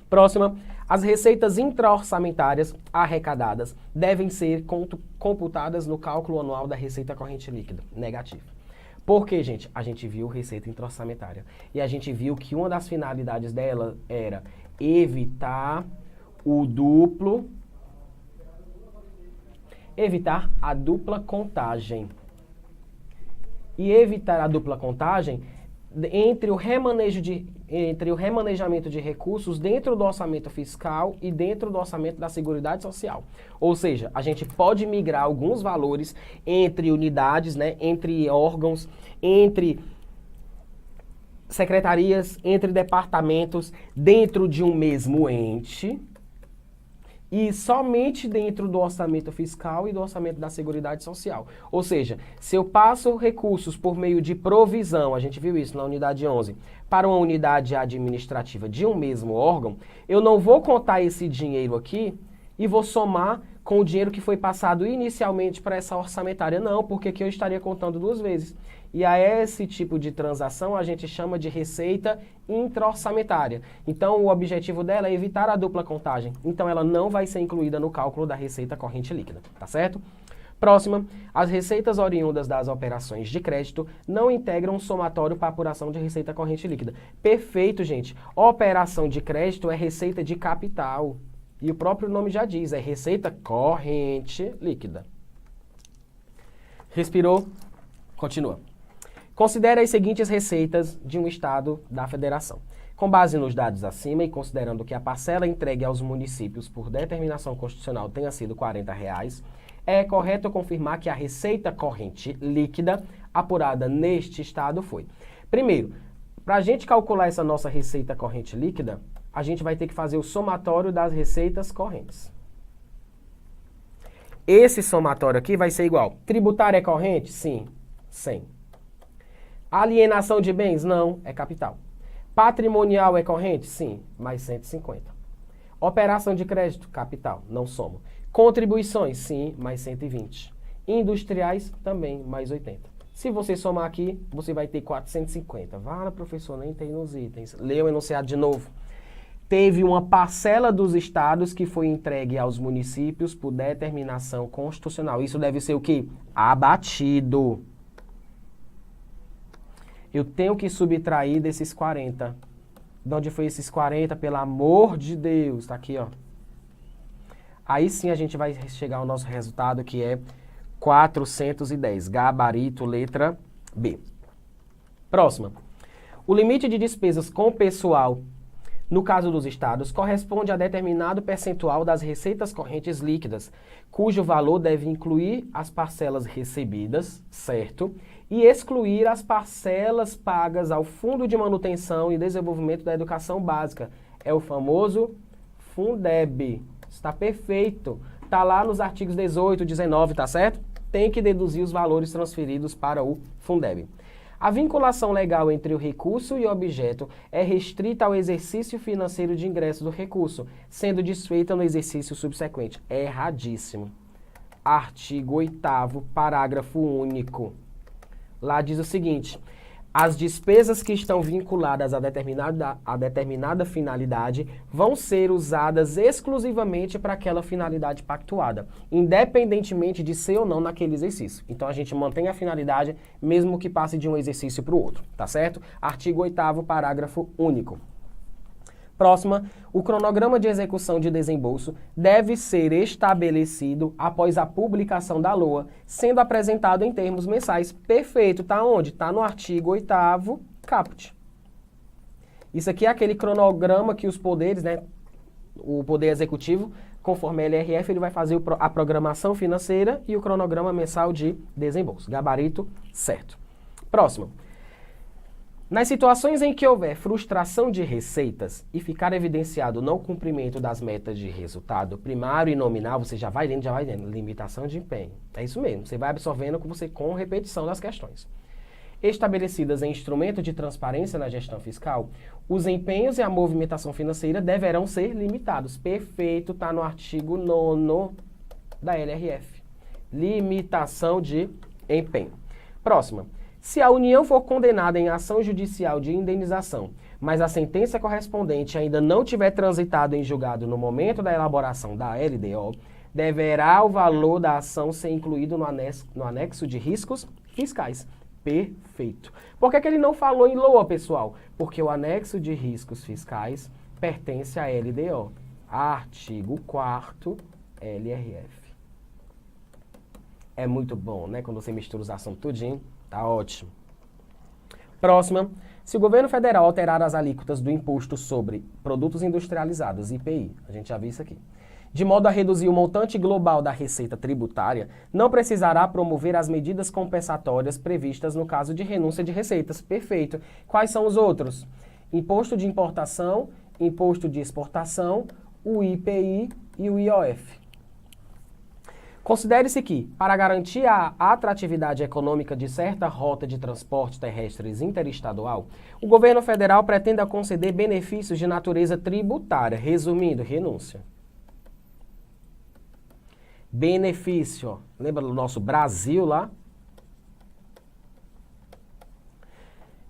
Próxima. As receitas intra-orçamentárias arrecadadas devem ser computadas no cálculo anual da receita corrente líquida. Negativo. Por quê, gente? A gente viu receita intra-orçamentária. E a gente viu que uma das finalidades dela era evitar a dupla contagem. E evitar a dupla contagem entre o remanejamento de recursos dentro do orçamento fiscal e dentro do orçamento da Seguridade Social. Ou seja, a gente pode migrar alguns valores entre unidades, né, entre órgãos, entre secretarias, entre departamentos, dentro de um mesmo ente, e somente dentro do orçamento fiscal e do orçamento da Seguridade Social. Ou seja, se eu passo recursos por meio de provisão, a gente viu isso na unidade 11, para uma unidade administrativa de um mesmo órgão, eu não vou contar esse dinheiro aqui e vou somar com o dinheiro que foi passado inicialmente para essa orçamentária. Não, porque aqui eu estaria contando duas vezes. E a esse tipo de transação a gente chama de receita intra-orçamentária. Então, o objetivo dela é evitar a dupla contagem. Então, ela não vai ser incluída no cálculo da receita corrente líquida, tá certo? Próxima, as receitas oriundas das operações de crédito não integram um somatório para apuração de receita corrente líquida. Perfeito, gente. Operação de crédito é receita de capital. E o próprio nome já diz, é receita corrente líquida. Respirou? Continua. Considere as seguintes receitas de um Estado da Federação. Com base nos dados acima e considerando que a parcela entregue aos municípios por determinação constitucional tenha sido R$ 40, é correto confirmar que a receita corrente líquida apurada neste Estado foi. Primeiro, para a gente calcular essa nossa receita corrente líquida, a gente vai ter que fazer o somatório das receitas correntes. Esse somatório aqui vai ser igual. Tributário é corrente? Sim, 100. Alienação de bens? Não, é capital. Patrimonial é corrente? Sim, mais 150. Operação de crédito? Capital, não somo. Contribuições? Sim, mais 120. Industriais? Também, mais 80. Se você somar aqui, você vai ter 450. Vá, professor, nem tem nos itens. Lê o enunciado de novo. Teve uma parcela dos estados que foi entregue aos municípios por determinação constitucional. Isso deve ser o quê? Abatido. Eu tenho que subtrair desses 40. De onde foi esses 40? Pelo amor de Deus. Tá aqui, ó. Aí sim a gente vai chegar ao nosso resultado, que é 410. Gabarito, letra B. Próxima. O limite de despesas com pessoal, no caso dos estados, corresponde a determinado percentual das receitas correntes líquidas, cujo valor deve incluir as parcelas recebidas, certo? E excluir as parcelas pagas ao Fundo de Manutenção e Desenvolvimento da Educação Básica. É o famoso Fundeb. Está perfeito. Está lá nos artigos 18, 19, tá certo? Tem que deduzir os valores transferidos para o Fundeb. A vinculação legal entre o recurso e o objeto é restrita ao exercício financeiro de ingresso do recurso, sendo desfeita no exercício subsequente. É erradíssimo. Artigo 8º, parágrafo único. Lá diz o seguinte: as despesas que estão vinculadas a determinada finalidade vão ser usadas exclusivamente para aquela finalidade pactuada, independentemente de ser ou não naquele exercício. Então a gente mantém a finalidade mesmo que passe de um exercício para o outro, tá certo? Artigo 8º, parágrafo único. Próxima, o cronograma de execução de desembolso deve ser estabelecido após a publicação da LOA, sendo apresentado em termos mensais. Perfeito, tá onde? Tá no artigo 8º, caput. Isso aqui é aquele cronograma que os poderes, né, o poder executivo, conforme a LRF, ele vai fazer a programação financeira e o cronograma mensal de desembolso. Gabarito, certo. Próximo. Nas situações em que houver frustração de receitas e ficar evidenciado o não cumprimento das metas de resultado primário e nominal, você já vai lendo, limitação de empenho. É isso mesmo, você vai absorvendo com repetição das questões. Estabelecidas em instrumento de transparência na gestão fiscal, os empenhos e a movimentação financeira deverão ser limitados. Perfeito, está no artigo 9º da LRF. Limitação de empenho. Próxima. Se a União for condenada em ação judicial de indenização mas a sentença correspondente ainda não tiver transitado em julgado no momento da elaboração da LDO, deverá o valor da ação ser incluído no anexo de riscos fiscais. Perfeito. Por que ele não falou em LOA, pessoal? Porque o anexo de riscos fiscais pertence à LDO. Artigo 4º LRF. É muito bom, né? Quando você mistura os assuntos tudinho, tá ótimo. Próxima. Se o governo federal alterar as alíquotas do imposto sobre produtos industrializados, IPI, a gente já viu isso aqui, de modo a reduzir o montante global da receita tributária, não precisará promover as medidas compensatórias previstas no caso de renúncia de receitas. Perfeito. Quais são os outros? Imposto de importação, imposto de exportação, o IPI e o IOF. Considere-se que, para garantir a atratividade econômica de certa rota de transporte terrestres interestadual, o governo federal pretende conceder benefícios de natureza tributária, resumindo, renúncia. Benefício, ó. Lembra do nosso Brasil lá?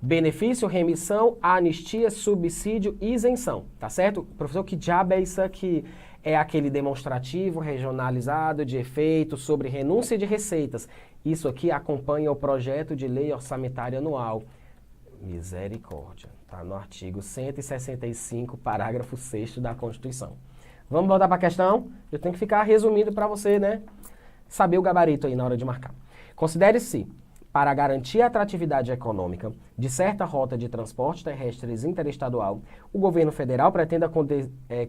Benefício, remissão, anistia, subsídio e isenção, tá certo? Professor, que diabo é isso aqui? É aquele demonstrativo regionalizado de efeito sobre renúncia de receitas. Isso aqui acompanha o projeto de lei orçamentária anual. Misericórdia, tá no artigo 165, parágrafo 6º da Constituição. Vamos voltar para a questão? Eu tenho que ficar resumindo para você, né? Saber o gabarito aí na hora de marcar. Considere-se, para garantir a atratividade econômica de certa rota de transporte terrestres interestadual, o governo federal pretende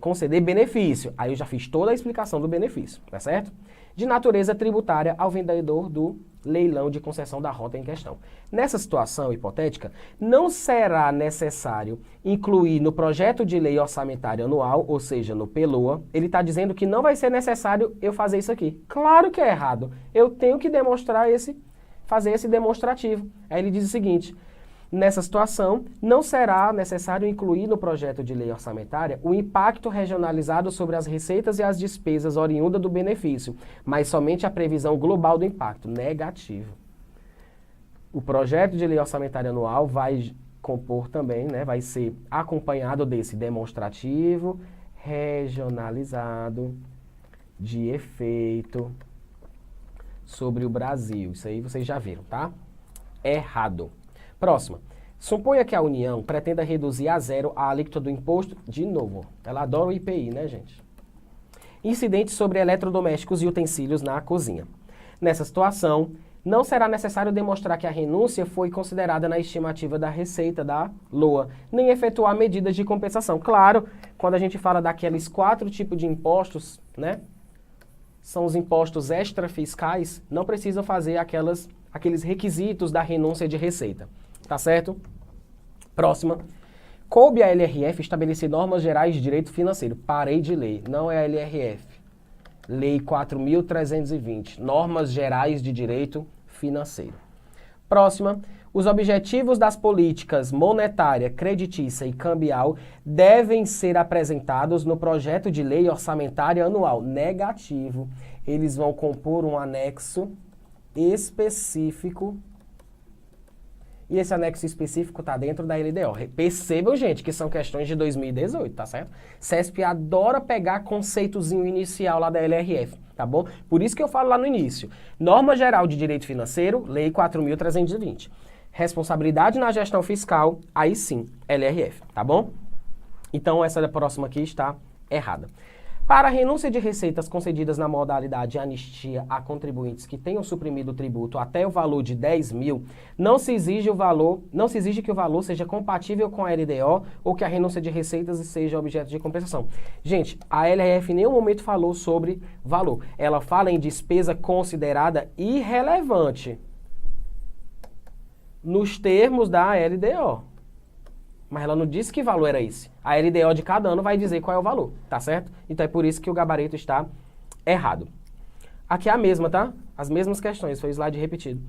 conceder benefício. Aí eu já fiz toda a explicação do benefício, tá certo? De natureza tributária ao vendedor do leilão de concessão da rota em questão. Nessa situação hipotética, não será necessário incluir no projeto de lei orçamentária anual, ou seja, no PLOA, ele está dizendo que não vai ser necessário eu fazer isso aqui. Claro que é errado. Eu tenho que fazer esse demonstrativo. Aí ele diz o seguinte: nessa situação, não será necessário incluir no projeto de lei orçamentária o impacto regionalizado sobre as receitas e as despesas oriundas do benefício, mas somente a previsão global do impacto negativo. O projeto de lei orçamentária anual vai compor também, né, vai ser acompanhado desse demonstrativo regionalizado de efeito sobre o Brasil. Isso aí vocês já viram, tá? Errado. Próxima. Suponha que a União pretenda reduzir a zero a alíquota do imposto, de novo, ela adora o IPI, né, gente? Incidente sobre eletrodomésticos e utensílios na cozinha. Nessa situação, não será necessário demonstrar que a renúncia foi considerada na estimativa da receita da LOA, nem efetuar medidas de compensação. Claro, quando a gente fala daqueles 4 tipos de impostos, né? São os impostos extrafiscais, não precisam fazer aqueles requisitos da renúncia de receita. Tá certo? Próxima. Coube a LRF estabelecer normas gerais de direito financeiro. Parei de ler. Não é a LRF. Lei 4.320. Normas gerais de direito financeiro. Próxima. Os objetivos das políticas monetária, creditícia e cambial devem ser apresentados no projeto de lei orçamentária anual. Negativo. Eles vão compor um anexo específico. E esse anexo específico está dentro da LDO. Percebam, gente, que são questões de 2018, tá certo? CESP adora pegar conceitozinho inicial lá da LRF, tá bom? Por isso que eu falo lá no início. Norma Geral de Direito Financeiro, Lei 4.320. Responsabilidade na gestão fiscal, aí sim, LRF, tá bom? Então, essa da próxima aqui está errada. Para a renúncia de receitas concedidas na modalidade anistia a contribuintes que tenham suprimido o tributo até o valor de 10 mil, não se exige que o valor seja compatível com a LDO ou que a renúncia de receitas seja objeto de compensação. Gente, a LRF em nenhum momento falou sobre valor. Ela fala em despesa considerada irrelevante nos termos da LDO. Mas ela não disse que valor era esse. A LDO de cada ano vai dizer qual é o valor, tá certo? Então é por isso que o gabarito está errado. Aqui é a mesma, tá? As mesmas questões, foi o slide repetido.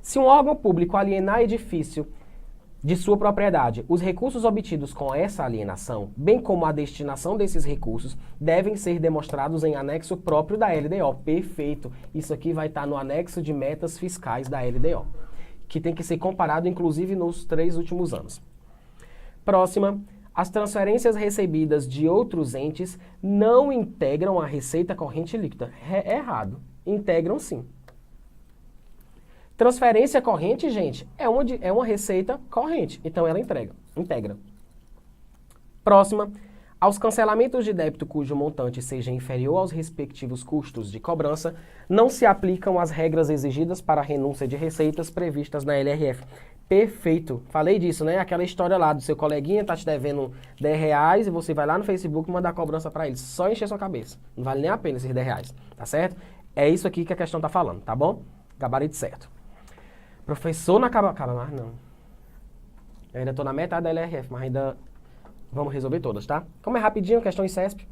Se um órgão público alienar edifício de sua propriedade, os recursos obtidos com essa alienação, bem como a destinação desses recursos, devem ser demonstrados em anexo próprio da LDO. Perfeito. Isso aqui vai estar no anexo de metas fiscais da LDO, que tem que ser comparado, inclusive, nos 3 últimos anos. Próxima. As transferências recebidas de outros entes não integram a receita corrente líquida. É errado. Integram sim. Transferência corrente, gente, é uma receita corrente. Então ela integra. Próxima. Aos cancelamentos de débito cujo montante seja inferior aos respectivos custos de cobrança, não se aplicam as regras exigidas para a renúncia de receitas previstas na LRF. Perfeito. Falei disso, né? Aquela história lá do seu coleguinha tá te devendo R$10 e você vai lá no Facebook e manda a cobrança para ele. Só encher sua cabeça. Não vale nem a pena esses R$10, tá certo? É isso aqui que a questão tá falando, tá bom? Gabarito certo. Professor, não acaba mais não. Eu ainda tô na metade da LRF, mas ainda vamos resolver todas, tá? Como é rapidinho, questões CESP.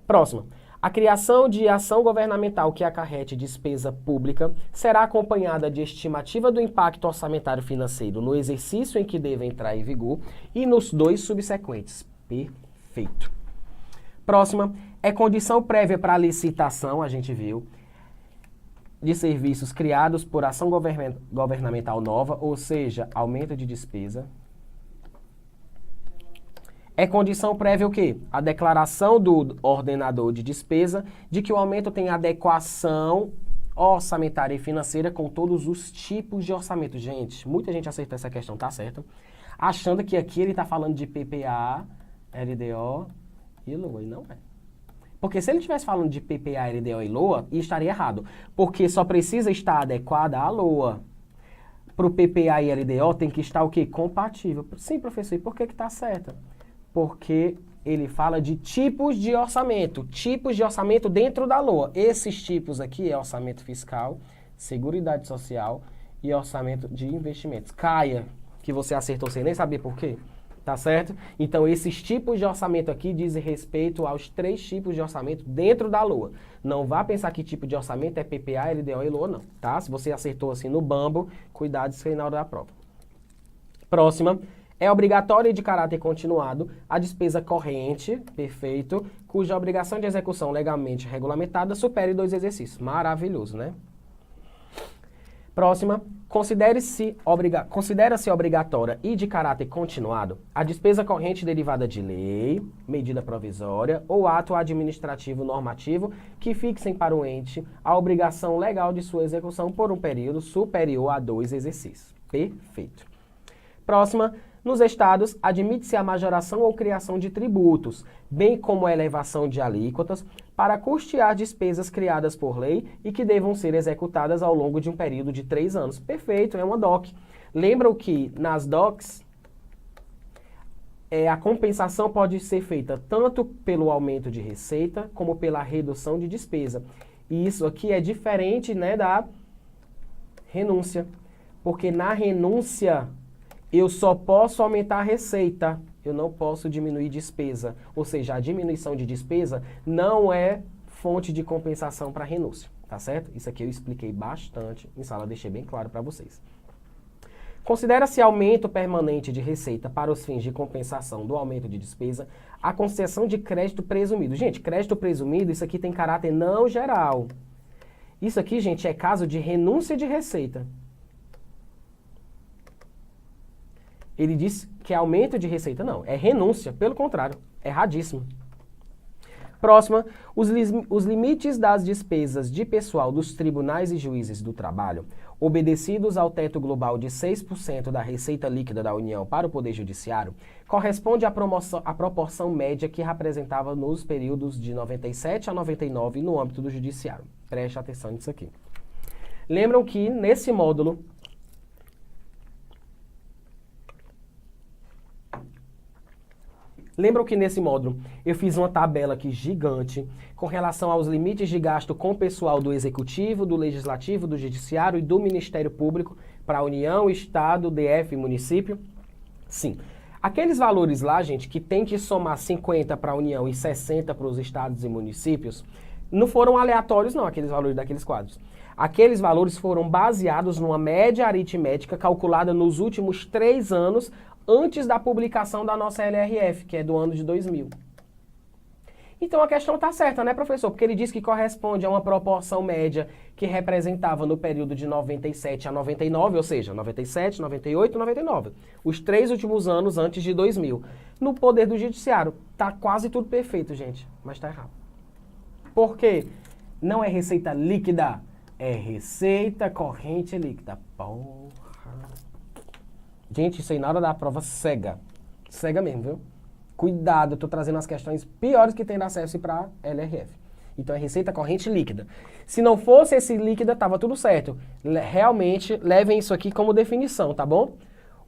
Próxima. A criação de ação governamental que acarrete despesa pública será acompanhada de estimativa do impacto orçamentário financeiro no exercício em que deve entrar em vigor e nos 2 subsequentes. Perfeito. Próxima. É condição prévia para a licitação, a gente viu, de serviços criados por ação governamental nova, ou seja, aumento de despesa. É condição prévia o quê? A declaração do ordenador de despesa de que o aumento tem adequação orçamentária e financeira com todos os tipos de orçamento. Gente, muita gente acertou essa questão, tá certo? Achando que aqui ele está falando de PPA, LDO e LOA, e não é. Porque se ele estivesse falando de PPA, LDO e LOA, estaria errado. Porque só precisa estar adequada à LOA. Para o PPA e LDO tem que estar o quê? Compatível. Sim, professor, e por que está certa? Porque ele fala de tipos de orçamento. Tipos de orçamento dentro da LOA. Esses tipos aqui é orçamento fiscal, Seguridade Social e orçamento de investimentos. Caia, que você acertou sem nem saber por quê. Tá certo? Então, esses tipos de orçamento aqui dizem respeito aos 3 tipos de orçamento dentro da LOA. Não vá pensar que tipo de orçamento é PPA, LDO e LOA, não. Tá? Se você acertou assim no bambo, cuidado isso aí na hora da prova. Próxima. É obrigatória e de caráter continuado a despesa corrente, perfeito, cuja obrigação de execução legalmente regulamentada supere 2 exercícios. Maravilhoso, né? Próxima. Considera-se obrigatória e de caráter continuado a despesa corrente derivada de lei, medida provisória ou ato administrativo normativo que fixem para o ente a obrigação legal de sua execução por um período superior a 2 exercícios. Perfeito. Próxima. Nos estados, admite-se a majoração ou criação de tributos, bem como a elevação de alíquotas, para custear despesas criadas por lei e que devam ser executadas ao longo de um período de 3 anos. Perfeito, é uma DOC. Lembram que nas DOCs, a compensação pode ser feita tanto pelo aumento de receita, como pela redução de despesa. E isso aqui é diferente, né, da renúncia, porque na renúncia eu só posso aumentar a receita, eu não posso diminuir despesa. Ou seja, a diminuição de despesa não é fonte de compensação para renúncia, tá certo? Isso aqui eu expliquei bastante em sala, deixei bem claro para vocês. Considera-se aumento permanente de receita para os fins de compensação do aumento de despesa a concessão de crédito presumido. Gente, crédito presumido, isso aqui tem caráter não geral. Isso aqui, gente, é caso de renúncia de receita. Ele diz que é aumento de receita. Não, é renúncia. Pelo contrário, erradíssimo. Próxima, os limites das despesas de pessoal dos tribunais e juízes do trabalho, obedecidos ao teto global de 6% da receita líquida da União para o Poder Judiciário, corresponde à proporção média que representava nos períodos de 97 a 99 no âmbito do Judiciário. Preste atenção nisso aqui. Lembram que nesse módulo eu fiz uma tabela aqui gigante com relação aos limites de gasto com o pessoal do Executivo, do Legislativo, do Judiciário e do Ministério Público para a União, Estado, DF e município? Sim. Aqueles valores lá, gente, que tem que somar 50 para a União e 60 para os estados e municípios, não foram aleatórios não, aqueles valores daqueles quadros. Aqueles valores foram baseados numa média aritmética calculada nos últimos 3 anos antes da publicação da nossa LRF, que é do ano de 2000. Então a questão está certa, né, professor? Porque ele diz que corresponde a uma proporção média que representava no período de 97 a 99, ou seja, 97, 98 e 99. Os 3 últimos anos antes de 2000. No poder do judiciário. Tá quase tudo perfeito, gente, mas tá errado. Por quê? Não é receita líquida, é receita corrente líquida. Porra. Gente, isso aí na hora da prova cega. Cega mesmo, viu? Cuidado, eu tô trazendo as questões piores que tem da CESP para LRF. Então é receita corrente líquida. Se não fosse esse líquida, tava tudo certo. Realmente, levem isso aqui como definição, tá bom?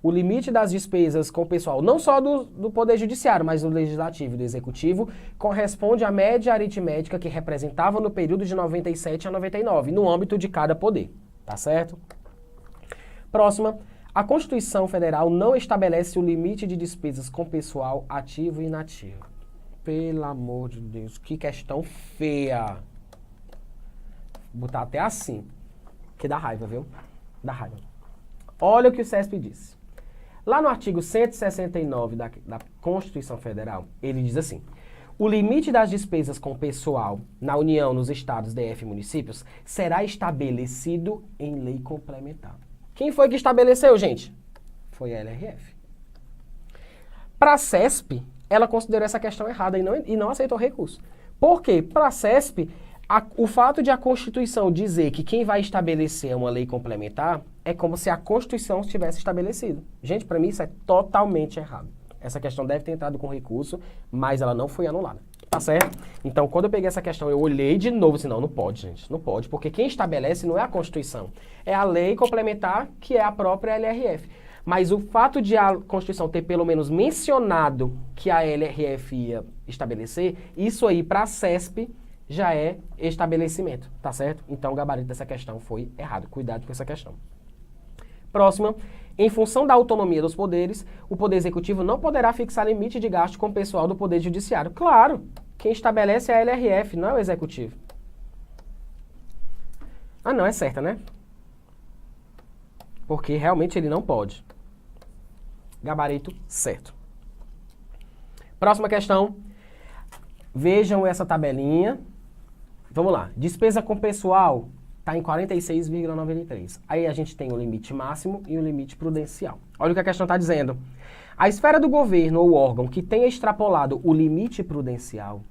O limite das despesas com o pessoal, não só do Poder Judiciário, mas do Legislativo e do Executivo, corresponde à média aritmética que representava no período de 97 a 99, no âmbito de cada poder. Tá certo? Próxima. A Constituição Federal não estabelece o limite de despesas com pessoal ativo e inativo. Pelo amor de Deus, que questão feia. Vou botar até assim, que dá raiva, viu? Dá raiva. Olha o que o CESP disse. Lá no artigo 169 da Constituição Federal, ele diz assim: o limite das despesas com pessoal na União, nos estados, DF e municípios será estabelecido em lei complementar. Quem foi que estabeleceu, gente? Foi a LRF. Para a CESP, ela considerou essa questão errada e não aceitou recurso. Por quê? Para a CESP, o fato de a Constituição dizer que quem vai estabelecer uma lei complementar é como se a Constituição tivesse estabelecido. Gente, para mim isso é totalmente errado. Essa questão deve ter entrado com recurso, mas ela não foi anulada. Tá certo? Então, quando eu peguei essa questão, eu olhei de novo, assim, não pode, gente, não pode, porque quem estabelece não é a Constituição, é a lei complementar, que é a própria LRF. Mas o fato de a Constituição ter pelo menos mencionado que a LRF ia estabelecer, isso aí para a CESP já é estabelecimento, tá certo? Então, o gabarito dessa questão foi errado. Cuidado com essa questão. Próxima. Em função da autonomia dos poderes, o Poder Executivo não poderá fixar limite de gasto com o pessoal do Poder Judiciário. Claro, quem estabelece é a LRF, não é o Executivo. Ah, não, é certa, né? Porque realmente ele não pode. Gabarito certo. Próxima questão. Vejam essa tabelinha. Vamos lá. Despesa com pessoal está em 46,93. Aí a gente tem o limite máximo e o limite prudencial. Olha o que a questão está dizendo. A esfera do governo ou órgão que tenha extrapolado o limite prudencial,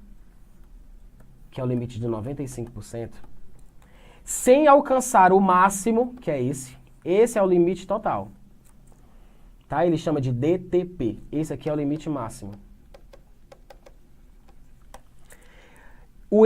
que é o limite de 95%, sem alcançar o máximo, que é esse é o limite total. Tá? Ele chama de DTP. Esse aqui é o limite máximo. O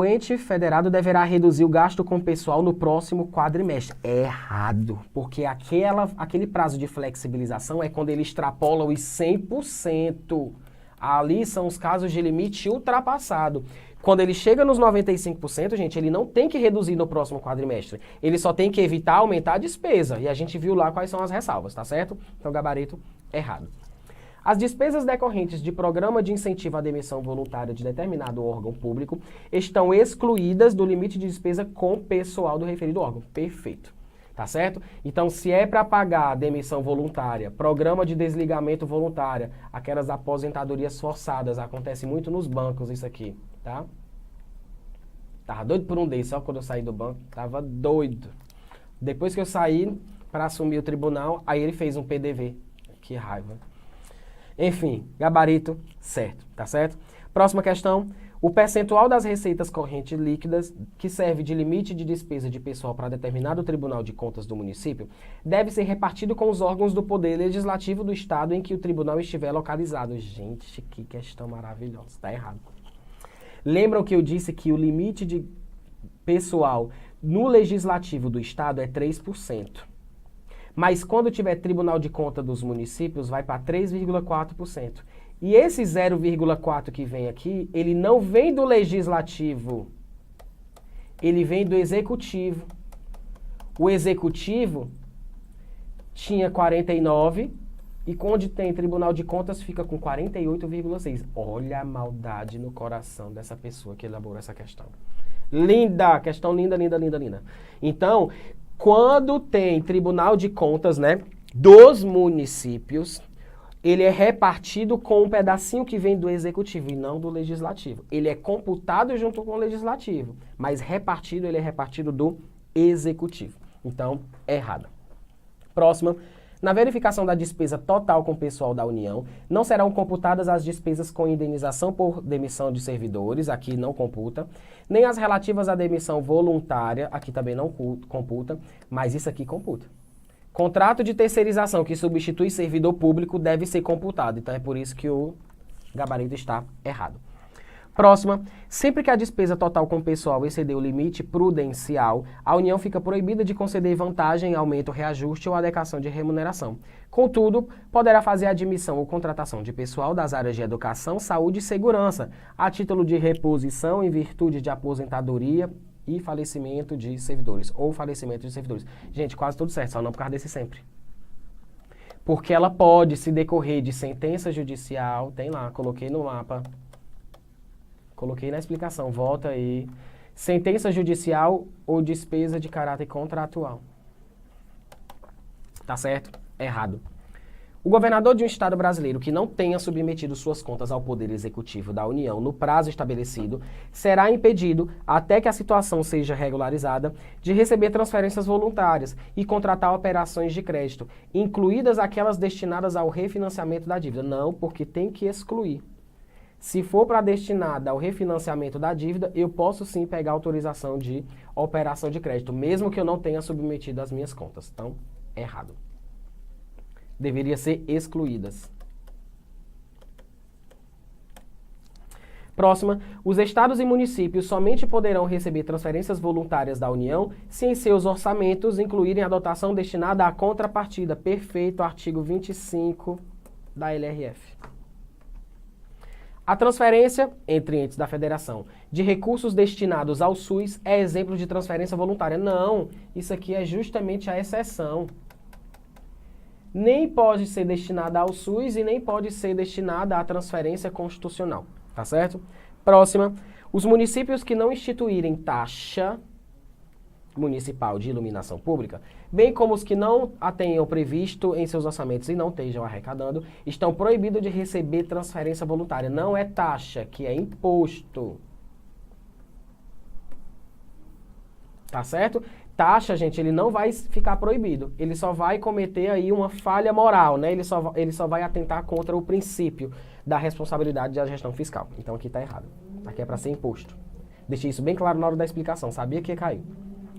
ente federado deverá reduzir o gasto com o pessoal no próximo quadrimestre. É errado, porque aquele prazo de flexibilização é quando ele extrapola os 100%. Ali são os casos de limite ultrapassado. Quando ele chega nos 95%, gente, ele não tem que reduzir no próximo quadrimestre. Ele só tem que evitar aumentar a despesa. E a gente viu lá quais são as ressalvas, tá certo? Então, gabarito errado. As despesas decorrentes de programa de incentivo à demissão voluntária de determinado órgão público estão excluídas do limite de despesa com pessoal do referido órgão. Perfeito. Tá certo? Então, se é para pagar demissão voluntária, programa de desligamento voluntário, aquelas aposentadorias forçadas, acontece muito nos bancos isso aqui, tá? Tava doido por um desses, só quando eu saí do banco, tava doido. Depois que eu saí para assumir o tribunal, aí ele fez um PDV. Que raiva. Enfim, gabarito certo, tá certo? Próxima questão. O percentual das receitas correntes líquidas, que serve de limite de despesa de pessoal para determinado Tribunal de Contas do município, deve ser repartido com os órgãos do Poder Legislativo do Estado em que o tribunal estiver localizado. Gente, que questão maravilhosa. Está errado. Lembram que eu disse que o limite de pessoal no Legislativo do Estado é 3%. Mas quando tiver Tribunal de Contas dos municípios, vai para 3,4%. E esse 0,4% que vem aqui, ele não vem do Legislativo, ele vem do Executivo. O Executivo tinha 49%, e quando tem Tribunal de Contas fica com 48,6%. Olha a maldade no coração dessa pessoa que elaborou essa questão. Linda! Questão linda, linda, linda, linda. Então, quando tem Tribunal de Contas, né, dos municípios, ele é repartido com um pedacinho que vem do executivo e não do legislativo. Ele é computado junto com o legislativo, mas repartido, ele é repartido do executivo. Então, é errado. Próxima. Na verificação da despesa total com o pessoal da União, não serão computadas as despesas com indenização por demissão de servidores, aqui não computa, nem as relativas à demissão voluntária, aqui também não computa, mas isso aqui computa. Contrato de terceirização que substitui servidor público deve ser computado, então é por isso que o gabarito está errado. Próxima, sempre que a despesa total com o pessoal exceder o limite prudencial, a União fica proibida de conceder vantagem, aumento, reajuste ou adequação de remuneração. Contudo, poderá fazer admissão ou contratação de pessoal das áreas de educação, saúde e segurança, a título de reposição em virtude de aposentadoria e falecimento de servidores, ou falecimento de servidores. Gente, quase tudo certo, só não por causa desse sempre. Porque ela pode se decorrer de sentença judicial, tem lá, coloquei no mapa, coloquei na explicação, volta aí. Sentença judicial ou despesa de caráter contratual. Tá certo? Errado. O governador de um estado brasileiro que não tenha submetido suas contas ao Poder Executivo da União no prazo estabelecido será impedido, até que a situação seja regularizada, de receber transferências voluntárias e contratar operações de crédito, incluídas aquelas destinadas ao refinanciamento da dívida. Não, porque tem que excluir. Se for para destinada ao refinanciamento da dívida, eu posso sim pegar autorização de operação de crédito, mesmo que eu não tenha submetido as minhas contas. Então, errado. Deveria ser excluídas. Próxima. Os estados e municípios somente poderão receber transferências voluntárias da União se em seus orçamentos incluírem a dotação destinada à contrapartida. Perfeito, artigo 25 da LRF. A transferência, entre entes da federação, de recursos destinados ao SUS é exemplo de transferência voluntária. Não, isso aqui é justamente a exceção. Nem pode ser destinada ao SUS e nem pode ser destinada à transferência constitucional, tá certo? Próxima, os municípios que não instituírem taxa municipal de iluminação pública, bem como os que não a tenham previsto em seus orçamentos e não estejam arrecadando, estão proibidos de receber transferência voluntária. Não é taxa, que é imposto. Tá certo? Taxa, gente, ele não vai ficar proibido. Ele só vai cometer aí uma falha moral, né? Ele só vai atentar contra o princípio da responsabilidade da gestão fiscal. Então aqui tá errado. Aqui é para ser imposto. Deixei isso bem claro na hora da explicação. Sabia que ia cair.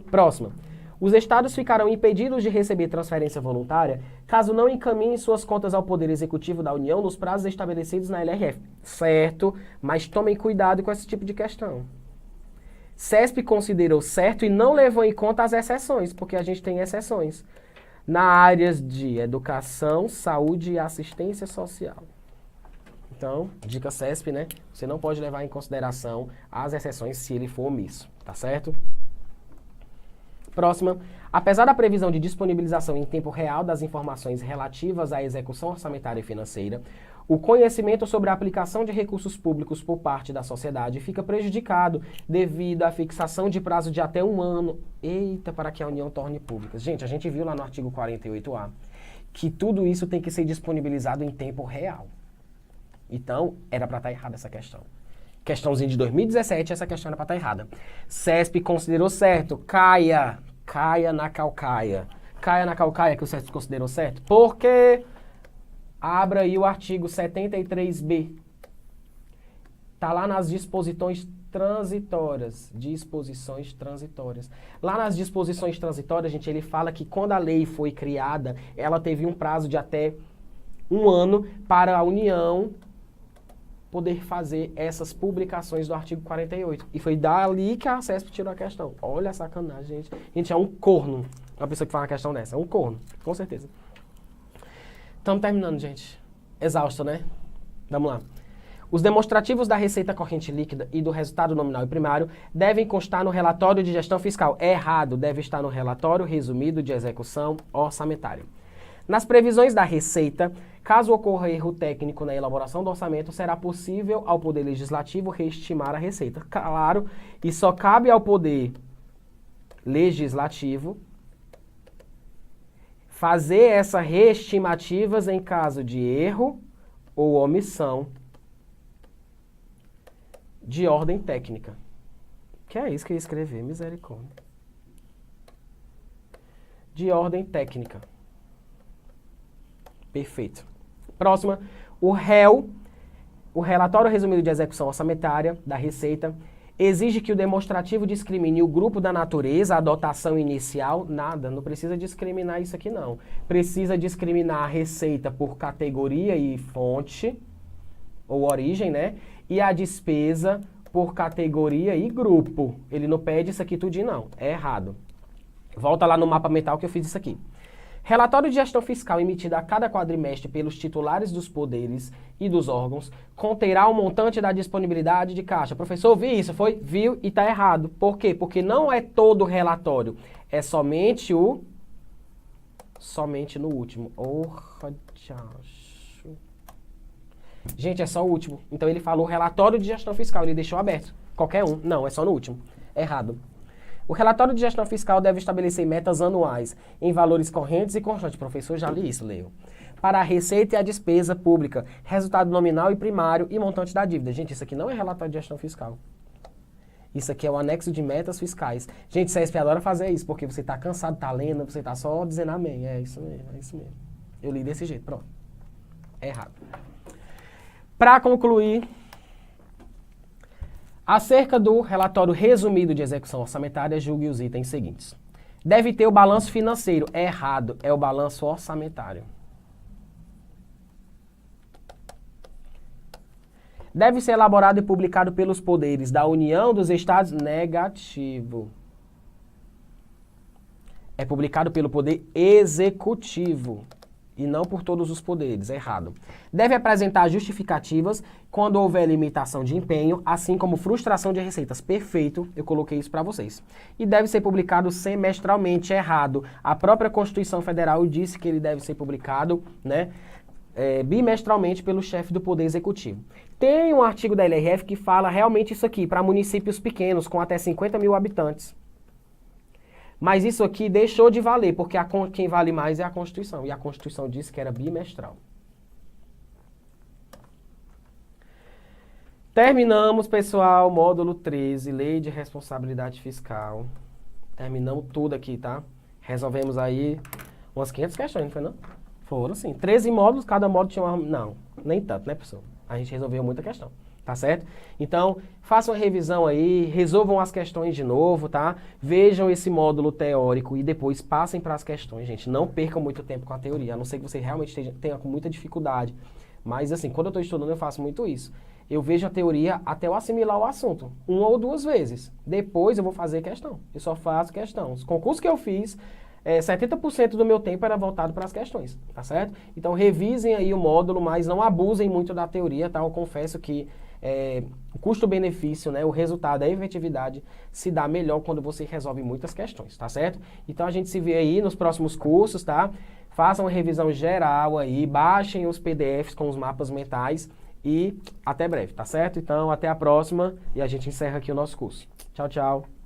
Próxima. Os estados ficarão impedidos de receber transferência voluntária caso não encaminhem suas contas ao Poder Executivo da União nos prazos estabelecidos na LRF. Certo, mas tomem cuidado com esse tipo de questão. CESP considerou certo e não levou em conta as exceções, porque a gente tem exceções na áreas de educação, saúde e assistência social. Então, dica CESP, né? Você não pode levar em consideração as exceções se ele for omisso, tá certo? Próxima. Apesar da previsão de disponibilização em tempo real das informações relativas à execução orçamentária e financeira, o conhecimento sobre a aplicação de recursos públicos por parte da sociedade fica prejudicado devido à fixação de prazo de até 1 ano. Eita, para que a União torne públicas. Gente, a gente viu lá no artigo 48A que tudo isso tem que ser disponibilizado em tempo real. Então, era para estar errada essa questão. Questãozinha de 2017, essa questão era para estar errada. CESP considerou certo. Caia na calcaia. Caia na calcaia que o CESP considerou certo. Porque abra aí o artigo 73B. Tá lá nas disposições transitórias. Disposições transitórias. Lá nas disposições transitórias, gente, ele fala que quando a lei foi criada, ela teve um prazo de até 1 ano para a União poder fazer essas publicações do artigo 48. E foi dali que a CESP tirou a questão. Olha a sacanagem, gente. Gente, é um corno. Uma pessoa que fala uma questão dessa. É um corno, com certeza. Estamos terminando, gente. Exausto, né? Vamos lá. Os demonstrativos da receita corrente líquida e do resultado nominal e primário devem constar no relatório de gestão fiscal. É errado. Deve estar no relatório resumido de execução orçamentária. Nas previsões da receita, caso ocorra erro técnico na elaboração do orçamento, será possível ao Poder Legislativo reestimar a receita. Claro, e só cabe ao Poder Legislativo fazer essas reestimativas em caso de erro ou omissão de ordem técnica. Que é isso que eu ia escrever, misericórdia. De ordem técnica. Perfeito. Próxima, o relatório resumido de execução orçamentária da Receita exige que o demonstrativo discrimine o grupo da natureza, a dotação inicial, nada, não precisa discriminar isso aqui não. Precisa discriminar a receita por categoria e fonte, ou origem, né? E a despesa por categoria e grupo. Ele não pede isso aqui tudinho não, é errado. Volta lá no mapa mental que eu fiz isso aqui. Relatório de gestão fiscal emitido a cada quadrimestre pelos titulares dos poderes e dos órgãos conterá o montante da disponibilidade de caixa. Professor, vi isso, foi? Viu e está errado. Por quê? Porque não é todo o relatório, é somente no último. Gente, é só o último. Então ele falou relatório de gestão fiscal, ele deixou aberto. Qualquer um. Não, é só no último. Errado. O relatório de gestão fiscal deve estabelecer metas anuais em valores correntes e constantes. Professor, já li isso, Leo. Para a receita e a despesa pública, resultado nominal e primário e montante da dívida. Gente, isso aqui não é relatório de gestão fiscal. Isso aqui é o anexo de metas fiscais. Gente, CESP adora fazer isso, porque você está cansado, está lendo, você está só dizendo amém. É isso mesmo, é isso mesmo. Eu li desse jeito, pronto. É errado. Para concluir, acerca do relatório resumido de execução orçamentária, julgue os itens seguintes. Deve ter o balanço financeiro. É errado, é o balanço orçamentário. Deve ser elaborado e publicado pelos poderes da União, dos Estados. Negativo. É publicado pelo Poder Executivo e não por todos os poderes. É errado. Deve apresentar justificativas quando houver limitação de empenho, assim como frustração de receitas. Perfeito, eu coloquei isso para vocês. E deve ser publicado semestralmente. Errado. A própria Constituição Federal disse que ele deve ser publicado, né, bimestralmente pelo chefe do Poder Executivo. Tem um artigo da LRF que fala realmente isso aqui, para municípios pequenos, com até 50 mil habitantes. Mas isso aqui deixou de valer, porque quem vale mais é a Constituição. E a Constituição disse que era bimestral. Terminamos, pessoal, módulo 13, Lei de Responsabilidade Fiscal. Terminamos tudo aqui, tá? Resolvemos aí umas 500 questões, não foi não? Foram sim. 13 módulos, cada módulo tinha uma... Não, nem tanto, né, pessoal? A gente resolveu muita questão. Tá certo? Então, façam uma revisão aí, resolvam as questões de novo, tá? Vejam esse módulo teórico e depois passem para as questões, gente. Não percam muito tempo com a teoria, a não ser que você realmente tenha com muita dificuldade. Mas, assim, quando eu estou estudando, eu faço muito isso. Eu vejo a teoria até eu assimilar o assunto, 1 ou 2 vezes. Depois eu vou fazer questão. Eu só faço questão. Os concursos que eu fiz, 70% do meu tempo era voltado para as questões, tá certo? Então, revisem aí o módulo, mas não abusem muito da teoria, tá? Eu confesso que o custo-benefício, né, o resultado, a efetividade se dá melhor quando você resolve muitas questões, tá certo? Então a gente se vê aí nos próximos cursos, tá? Façam uma revisão geral aí, baixem os PDFs com os mapas mentais e até breve, tá certo? Então até a próxima e a gente encerra aqui o nosso curso. Tchau, tchau!